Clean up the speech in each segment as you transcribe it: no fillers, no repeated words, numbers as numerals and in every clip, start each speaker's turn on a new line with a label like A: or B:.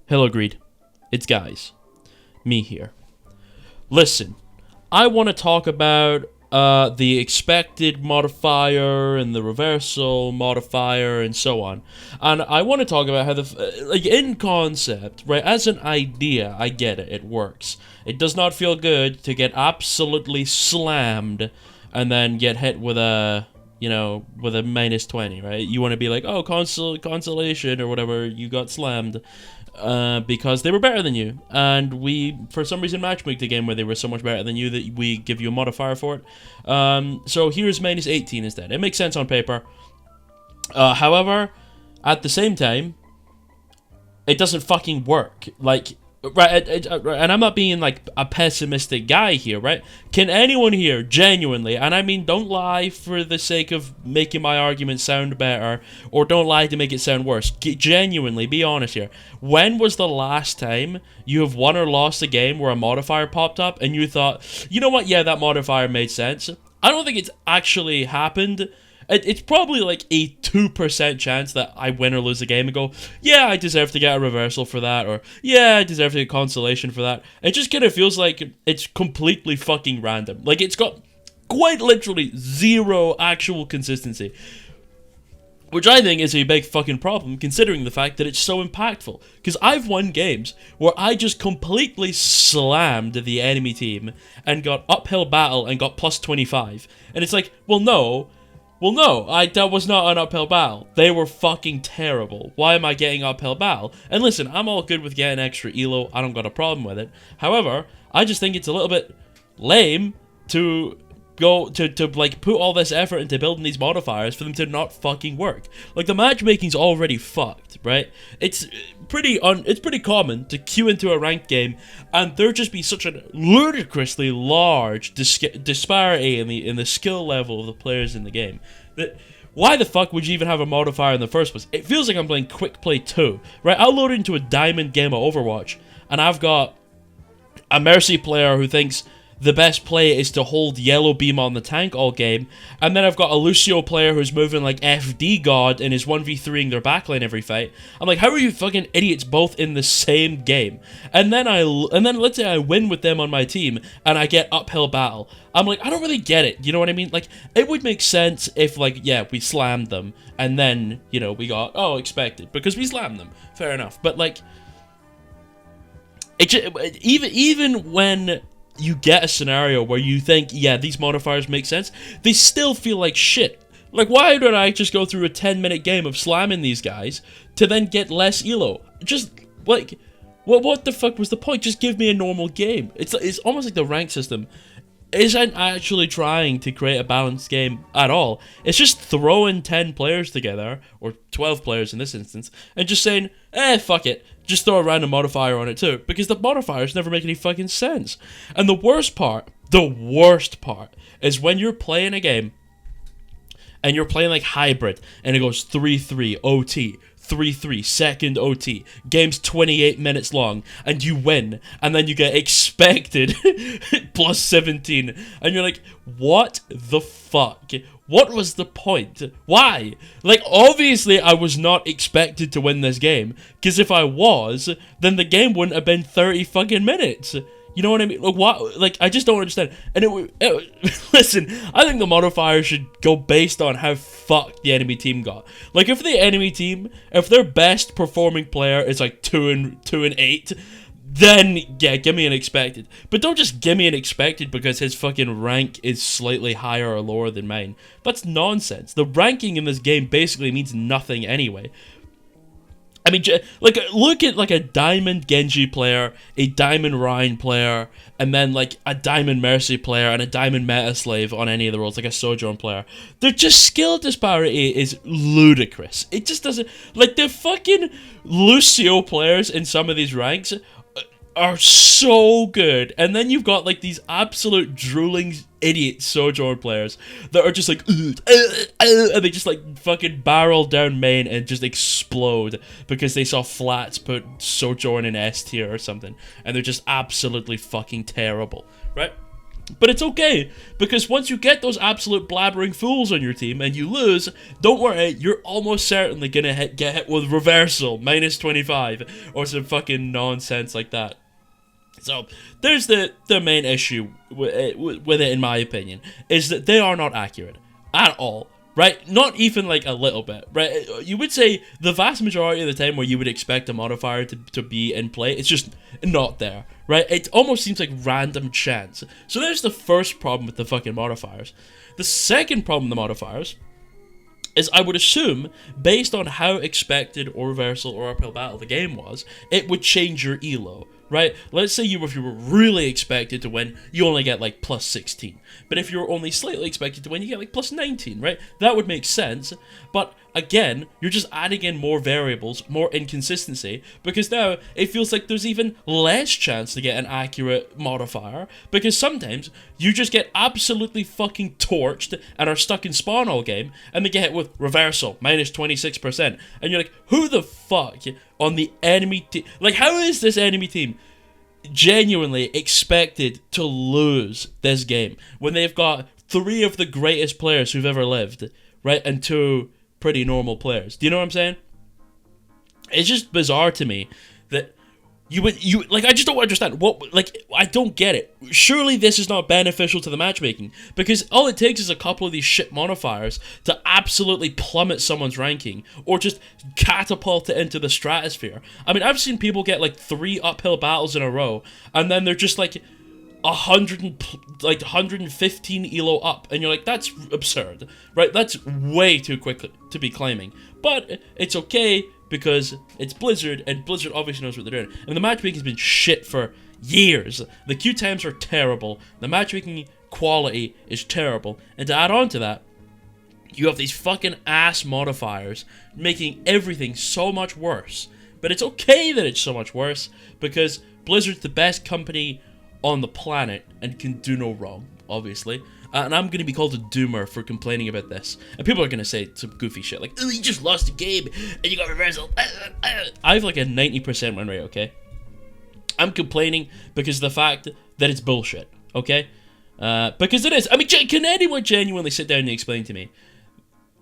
A: Hello, Greed. It's guys. Me here. Listen, I want to talk about the expected modifier and the reversal modifier and so on. And I want to talk about how like in concept, right, as an idea, I get it, it works. It does not feel good to get absolutely slammed and then get hit with a, you know, with a -20, right? You want to be like, oh, consolation or whatever, you got slammed. Because they were better than you, and we, for some reason, matchmake the game where they were so much better than you that we give you a modifier for it. So here's -18 instead. It makes sense on paper. However, at the same time, it doesn't fucking work. Like, right, and I'm not being like a pessimistic guy here, right? Can anyone here genuinely, and I mean don't lie for the sake of making my argument sound better, or don't lie to make it sound worse, genuinely be honest here. When was the last time you have won or lost a game where a modifier popped up and you thought, you know what, yeah, that modifier made sense? I don't think it's actually happened. It's probably like a 2% chance that I win or lose a game and go, yeah, I deserve to get a reversal for that, or yeah, I deserve to get consolation for that. It just kind of feels like it's completely fucking random. Like, it's got quite literally zero actual consistency. Which I think is a big fucking problem, considering the fact that it's so impactful. Because I've won games where I just completely slammed the enemy team and got uphill battle and got +25. And it's like, well, no, that was not an uphill battle. They were fucking terrible. Why am I getting uphill battle? And listen, I'm all good with getting extra ELO. I don't got a problem with it. However, I just think it's a little bit lame to go to like put all this effort into building these modifiers for them to not fucking work. Like, the matchmaking's already fucked, right? It's pretty common to queue into a ranked game and there just be such a ludicrously large disparity in the skill level of the players in the game that why the fuck would you even have a modifier in the first place? It feels like I'm playing Quick Play 2, right? I'll load into a diamond game of Overwatch and I've got a Mercy player who thinks the best play is to hold yellow beam on the tank all game, and then I've got a Lucio player who's moving like FD God and is 1v3ing their backline every fight. I'm like, how are you fucking idiots both in the same game? And then let's say I win with them on my team and I get uphill battle. I'm like, I don't really get it. You know what I mean? Like, it would make sense if, like, yeah, we slammed them and then, you know, we got, oh, expected because we slammed them. Fair enough. But like, even when you get a scenario where you think, yeah, these modifiers make sense, they still feel like shit. Like, why don't I just go through a 10-minute game of slamming these guys to then get less ELO? Just, like, what the fuck was the point? Just give me a normal game. It's almost like the rank system isn't actually trying to create a balanced game at all. It's just throwing 10 players together, or 12 players in this instance, and just saying, fuck it. Just throw a random modifier on it too, because the modifiers never make any fucking sense. And the worst part is when you're playing a game and you're playing like hybrid and it goes 3-3 OT, 3-3 second OT, game's 28 minutes long and you win and then you get expected +17 and you're like, what the fuck? What was the point? Why? Like, obviously I was not expected to win this game, because if I was, then the game wouldn't have been 30 fucking minutes. You know what I mean? Like, what? Like, I just don't understand. And listen, I think the modifier should go based on how fucked the enemy team got. Like, if the enemy team, if their best performing player is like 2 and 8, then, yeah, give me an expected. But don't just give me an expected because his fucking rank is slightly higher or lower than mine. That's nonsense. The ranking in this game basically means nothing anyway. I mean, like, look at, like, a Diamond Genji player, a Diamond Ryan player, and then, like, a Diamond Mercy player and a Diamond Meta Slave on any of the roles, like a Sojourn player. Their just skill disparity is ludicrous. It just doesn't... Like, the fucking Lucio players in some of these ranks are so good, and then you've got like these absolute drooling idiot Sojourn players that are just like and they just like fucking barrel down main and just explode because they saw Flats put Sojourn in S tier or something, and they're just absolutely fucking terrible, right? But it's okay, because once you get those absolute blabbering fools on your team and you lose, don't worry, you're almost certainly gonna get hit with reversal, minus 25, or some fucking nonsense like that. So, there's the main issue with it, in my opinion, is that they are not accurate at all. Right? Not even like a little bit, right? You would say the vast majority of the time where you would expect a modifier to be in play, it's just not there, right? It almost seems like random chance. So there's the first problem with the fucking modifiers. The second problem with the modifiers is, I would assume, based on how expected or reversal or uphill battle the game was, it would change your ELO. Right? Let's say if you were really expected to win, you only get like plus 16. But if you're only slightly expected to win, you get like plus 19, right? That would make sense. But again, you're just adding in more variables, more inconsistency, because now it feels like there's even less chance to get an accurate modifier, because sometimes you just get absolutely fucking torched and are stuck in spawn all game, and they get hit with reversal, minus 26%. And you're like, who the fuck on the enemy team? Like, how is this enemy team genuinely expected to lose this game when they've got 3 of the greatest players who've ever lived, right, and 2 pretty normal players? Do you know what I'm saying? It's just bizarre to me that you like, I just don't understand what, like, I don't get it. Surely this is not beneficial to the matchmaking, because all it takes is a couple of these shit modifiers to absolutely plummet someone's ranking, or just catapult it into the stratosphere. I mean, I've seen people get like 3 uphill battles in a row, and then they're just like 115 ELO up, and you're like, that's absurd, right? That's way too quick to be claiming. But it's okay, because it's Blizzard, and Blizzard obviously knows what they're doing. And the matchmaking's been shit for years. The queue times are terrible, the matchmaking quality is terrible, and to add on to that, you have these fucking ass modifiers making everything so much worse. But it's okay that it's so much worse, because Blizzard's the best company on the planet and can do no wrong, obviously. And I'm going to be called a doomer for complaining about this. And people are going to say some goofy shit like, oh, you just lost a game and you got reversal. I have like a 90% win rate, okay? I'm complaining because of the fact that it's bullshit, okay? Because it is. I mean, can anyone genuinely sit down and explain to me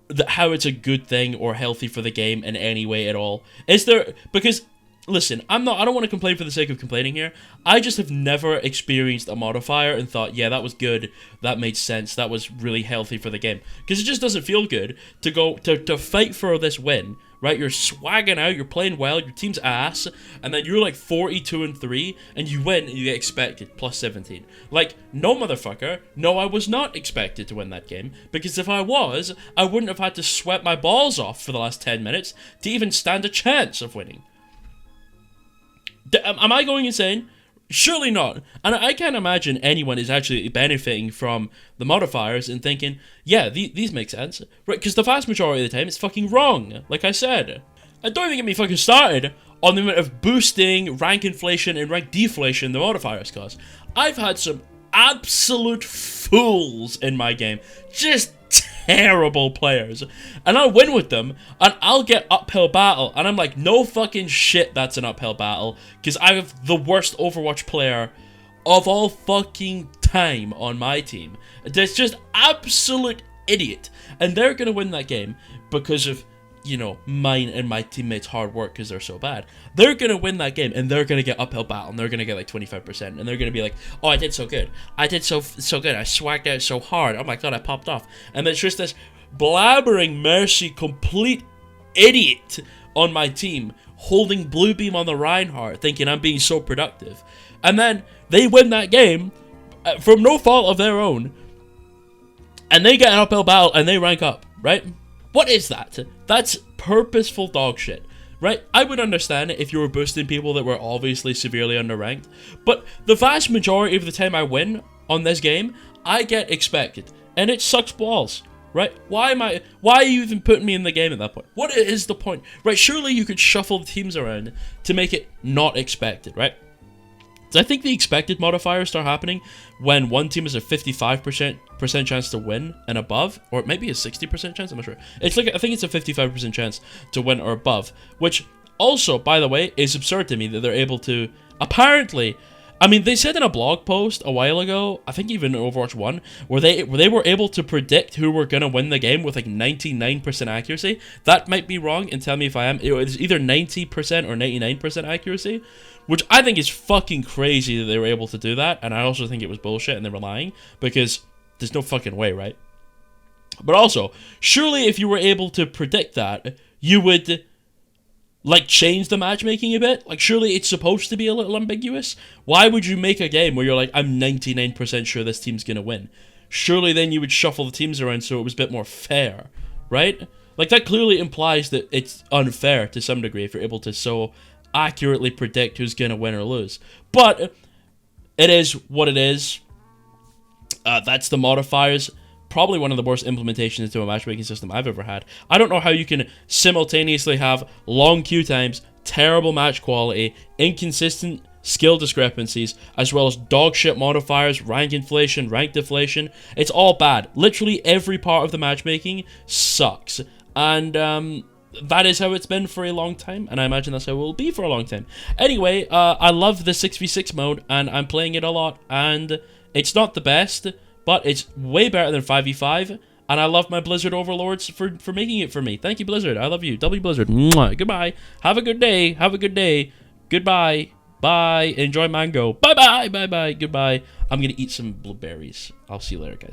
A: that how it's a good thing or healthy for the game in any way at all? Is there... Because... Listen, I don't want to complain for the sake of complaining here. I just have never experienced a modifier and thought, yeah, that was good, that made sense, that was really healthy for the game. Because it just doesn't feel good to go to fight for this win, right? You're swagging out, you're playing well, your team's ass, and then you're like 42-3, and you win and you get expected, plus 17. Like, no motherfucker, no, I was not expected to win that game, because if I was, I wouldn't have had to sweat my balls off for the last 10 minutes to even stand a chance of winning. Am I going insane? Surely not. And I can't imagine anyone is actually benefiting from the modifiers and thinking, yeah, these make sense. Right, because the vast majority of the time it's fucking wrong, like I said. And don't even get me fucking started on the amount of boosting, rank inflation, and rank deflation the modifiers cause. I've had some absolute fools in my game. Just terrible players, and I'll win with them, and I'll get uphill battle, and I'm like, no fucking shit, that's an uphill battle, because I have the worst Overwatch player of all fucking time on my team. That's just absolute idiot, and they're gonna win that game because of, you know, mine and my teammates' hard work, because they're so bad. They're gonna win that game, and they're gonna get uphill battle, and they're gonna get like 25%, and they're gonna be like, oh, I did so good. I did so good. I swagged out so hard. Oh my god, I popped off. And it's just this blabbering mercy, complete idiot on my team, holding blue beam on the Reinhardt, thinking I'm being so productive. And then they win that game from no fault of their own, and they get an uphill battle, and they rank up, right? What is that? That's purposeful dog shit, right? I would understand it if you were boosting people that were obviously severely underranked, but the vast majority of the time I win on this game, I get expected, and it sucks balls, right? Why are you even putting me in the game at that point? What is the point? Right, surely you could shuffle the teams around to make it not expected, right? I think the expected modifiers start happening when one team has a 55% chance to win and above, or maybe a 60% chance, I'm not sure. It's like, I think it's a 55% chance to win or above, which also, by the way, is absurd to me that they're able to, apparently, I mean, they said in a blog post a while ago, I think even in Overwatch 1, where they were able to predict who were going to win the game with like 99% accuracy. That might be wrong, and tell me if I am. It was either 90% or 99% accuracy, which I think is fucking crazy that they were able to do that, and I also think it was bullshit and they were lying, because there's no fucking way, right? But also, surely if you were able to predict that, you would, like, change the matchmaking a bit? Like, surely it's supposed to be a little ambiguous? Why would you make a game where you're like, I'm 99% sure this team's gonna win? Surely then you would shuffle the teams around so it was a bit more fair, right? Like, that clearly implies that it's unfair to some degree if you're able to so accurately predict who's gonna win or lose. But it is what it is. That's the modifiers. Probably one of the worst implementations into a matchmaking system I've ever had. I don't know how you can simultaneously have long queue times, terrible match quality, inconsistent skill discrepancies, as well as dog shit modifiers, rank inflation, rank deflation. It's all bad. Literally every part of the matchmaking sucks. And that is how it's been for a long time, and I imagine that's how it will be for a long time. Anyway, I love the 6v6 mode, and I'm playing it a lot, and it's not the best, but it's way better than 5v5, and I love my Blizzard overlords for making it for me. Thank you, Blizzard. I love you. W Blizzard. Mwah. Goodbye. Have a good day. Have a good day. Goodbye. Bye. Enjoy mango. Bye-bye. Bye-bye. Goodbye. I'm going to eat some blueberries. I'll see you later, guys.